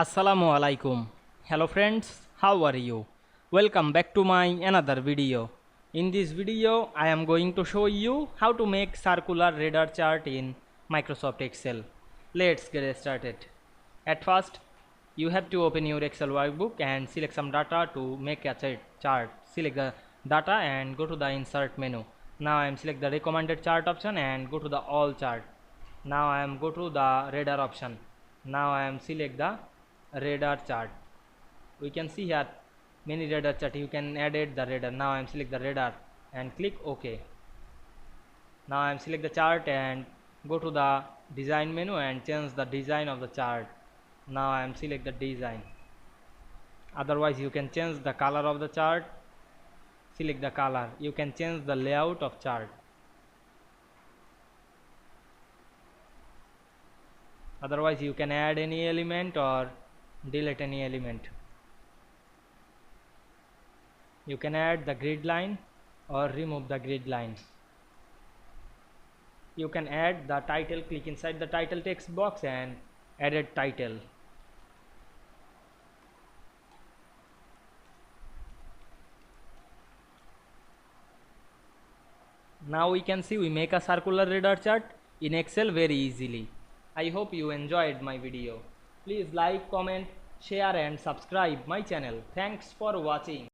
Assalamu Walaikum. Hello friends, how are you? Welcome back to my another video. In this video, I am going to show you how to make circular radar chart in Microsoft Excel. Let's get started. At first, you have to open your Excel workbook and select some data to make a chart. Select the data and go to the insert menu. Now I am select the recommended chart option and go to the all chart. Now I am go to the radar option. Now I am select the radar chart. We can see here many radar chart. You can edit the radar. Now I am select the radar and click OK. Now I am select the chart and go to the design menu and change the design of the chart. Now I am select the design. Otherwise you can change the color of the chart. Select the color. You can change the layout of chart. Otherwise you can add any element or delete any element. You can add the grid line or remove the grid line. You can add the title. Click inside the title text box and edit title. Now we can see we make a circular radar chart in Excel very easily. I hope you enjoyed my video. Please like, comment, share and subscribe my channel. Thanks for watching.